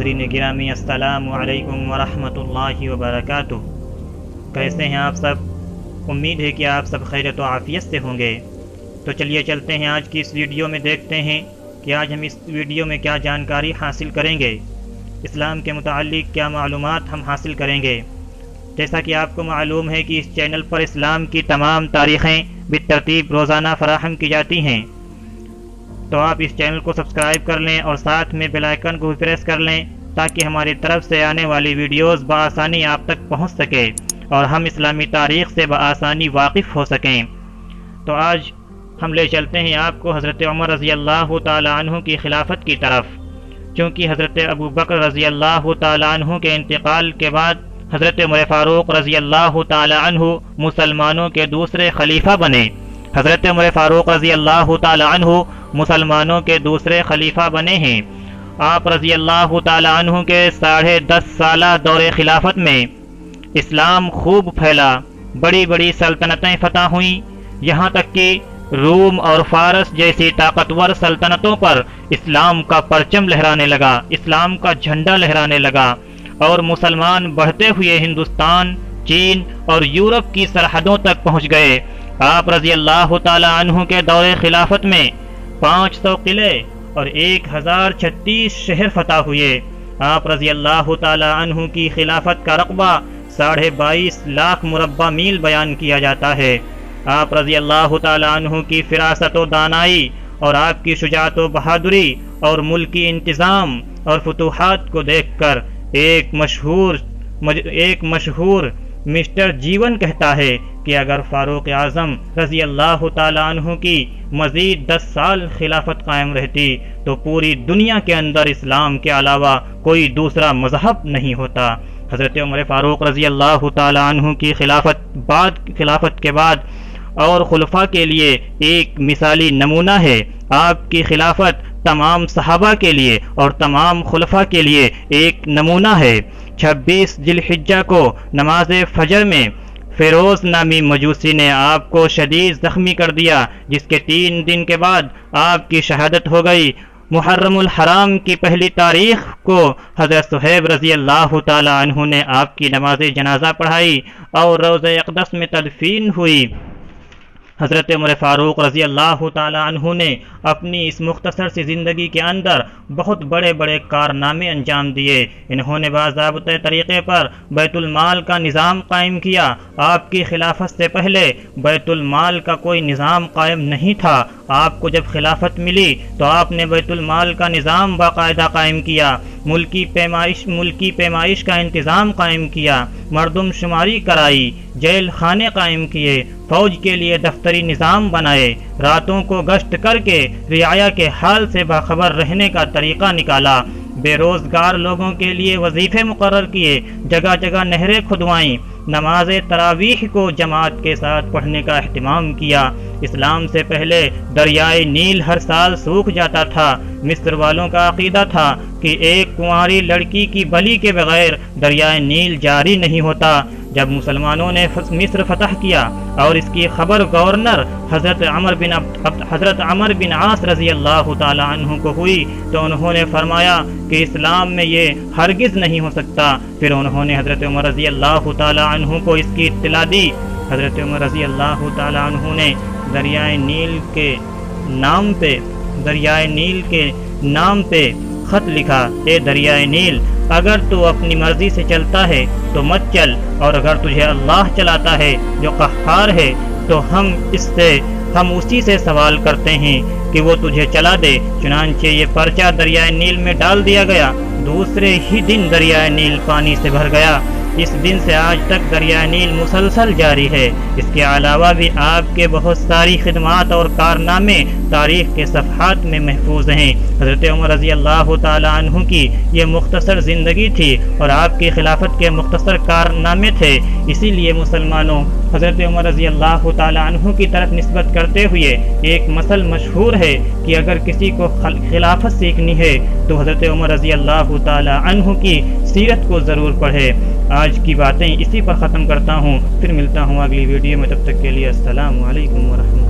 ناظرین گرامی السلام علیکم ورحمۃ اللہ وبرکاتہ۔ کیسے ہیں آپ سب؟ امید ہے کہ آپ سب خیریت و عافیت سے ہوں گے۔ تو چلیے چلتے ہیں آج کی اس ویڈیو میں، دیکھتے ہیں کہ آج ہم اس ویڈیو میں کیا جانکاری حاصل کریں گے، اسلام کے متعلق کیا معلومات ہم حاصل کریں گے۔ جیسا کہ آپ کو معلوم ہے کہ اس چینل پر اسلام کی تمام تاریخیں بالترتیب روزانہ فراہم کی جاتی ہیں، تو آپ اس چینل کو سبسکرائب کر لیں اور ساتھ میں بیل آئیکن کو بھی پریس کر لیں تاکہ ہماری طرف سے آنے والی ویڈیوز بآسانی آپ تک پہنچ سکے اور ہم اسلامی تاریخ سے بآسانی واقف ہو سکیں۔ تو آج ہم لے چلتے ہیں آپ کو حضرت عمر رضی اللہ تعالی عنہ کی خلافت کی طرف، چونکہ حضرت ابو بکر رضی اللہ تعالی عنہ کے انتقال کے بعد حضرت عمر فاروق رضی اللہ تعالی عنہ مسلمانوں کے دوسرے خلیفہ بنے۔ حضرت عمر فاروق رضی اللہ تعالی عنہ مسلمانوں کے دوسرے خلیفہ بنے ہیں۔ آپ رضی اللہ تعالی عنہ کے 10.5 سالہ دور خلافت میں اسلام خوب پھیلا، بڑی بڑی سلطنتیں فتح ہوئیں، یہاں تک کہ روم اور فارس جیسی طاقتور سلطنتوں پر اسلام کا پرچم لہرانے لگا، اسلام کا جھنڈا لہرانے لگا، اور مسلمان بڑھتے ہوئے ہندوستان، چین اور یورپ کی سرحدوں تک پہنچ گئے۔ آپ رضی اللہ تعالی عنہ کے دور خلافت میں 500 قلعے اور 1036 شہر فتح ہوئے۔ آپ رضی اللہ تعالی عنہ کی خلافت کا رقبہ 22.5 لاکھ مربع میل بیان کیا جاتا ہے۔ آپ رضی اللہ تعالی عنہ کی فراست و دانائی اور آپ کی شجاعت و بہادری اور ملکی انتظام اور فتوحات کو دیکھ کر ایک مشہور مسٹر جیون کہتا ہے کہ اگر فاروق اعظم رضی اللہ تعالی عنہ کی مزید 10 سال خلافت قائم رہتی تو پوری دنیا کے اندر اسلام کے علاوہ کوئی دوسرا مذہب نہیں ہوتا۔ حضرت عمر فاروق رضی اللہ تعالی عنہ کی خلافت کے بعد اور خلفاء کے لیے ایک مثالی نمونہ ہے۔ آپ کی خلافت تمام صحابہ کے لیے اور تمام خلفاء کے لیے ایک نمونہ ہے۔ 26 ذی الحجہ کو نماز فجر میں فیروز نامی مجوسی نے آپ کو شدید زخمی کر دیا، جس کے 3 دن کے بعد آپ کی شہادت ہو گئی۔ محرم الحرام کی پہلی تاریخ کو حضرت صہیب رضی اللہ تعالی عنہ نے آپ کی نماز جنازہ پڑھائی اور روضہ اقدس میں تدفین ہوئی۔ حضرت عمر فاروق رضی اللہ تعالی عنہ نے اپنی اس مختصر سی زندگی کے اندر بہت بڑے بڑے کارنامے انجام دیے۔ انہوں نے باضابطہ طریقے پر بیت المال کا نظام قائم کیا۔ آپ کی خلافت سے پہلے بیت المال کا کوئی نظام قائم نہیں تھا۔ آپ کو جب خلافت ملی تو آپ نے بیت المال کا نظام باقاعدہ قائم کیا، ملکی پیمائش کا انتظام قائم کیا، مردم شماری کرائی، جیل خانے قائم کیے، فوج کے لیے دفتری نظام بنائے، راتوں کو گشت کر کے رعایا کے حال سے باخبر رہنے کا طریقہ نکالا، بے روزگار لوگوں کے لیے وظیفے مقرر کیے، جگہ جگہ نہریں کھدوائیں، نماز تراویح کو جماعت کے ساتھ پڑھنے کا اہتمام کیا۔ اسلام سے پہلے دریائے نیل ہر سال سوکھ جاتا تھا۔ مصر والوں کا عقیدہ تھا کہ ایک کنواری لڑکی کی بلی کے بغیر دریائے نیل جاری نہیں ہوتا۔ جب مسلمانوں نے مصر فتح کیا اور اس کی خبر گورنر حضرت عمر بن عاص رضی اللہ تعالی عنہ کو ہوئی تو انہوں نے فرمایا کہ اسلام میں یہ ہرگز نہیں ہو سکتا۔ پھر انہوں نے حضرت عمر رضی اللہ تعالی عنہ کو اس کی اطلاع دی۔ حضرت عمر رضی اللہ تعالی عنہ نے دریائے نیل کے نام پہ خط لکھا، اے دریائے نیل، اگر تو اپنی مرضی سے چلتا ہے تو مت چل، اور اگر تجھے اللہ چلاتا ہے جو قہار ہے تو ہم اسی سے سوال کرتے ہیں کہ وہ تجھے چلا دے۔ چنانچہ یہ پرچہ دریائے نیل میں ڈال دیا گیا۔ دوسرے ہی دن دریائے نیل پانی سے بھر گیا۔ اس دن سے آج تک دریائے نیل مسلسل جاری ہے۔ اس کے علاوہ بھی آپ کے بہت ساری خدمات اور کارنامے تاریخ کے صفحات میں محفوظ ہیں۔ حضرت عمر رضی اللہ تعالی عنہ کی یہ مختصر زندگی تھی اور آپ کی خلافت کے مختصر کارنامے تھے، اسی لیے مسلمانوں حضرت عمر رضی اللہ تعالی عنہ کی طرف نسبت کرتے ہوئے ایک مثل مشہور ہے کہ اگر کسی کو خلافت سیکھنی ہے تو حضرت عمر رضی اللہ تعالی عنہ کی سیرت کو ضرور پڑھے۔ آج کی باتیں اسی پر ختم کرتا ہوں، پھر ملتا ہوں اگلی ویڈیو میں، تب تک کے لیے السلام علیکم ورحمۃ اللہ۔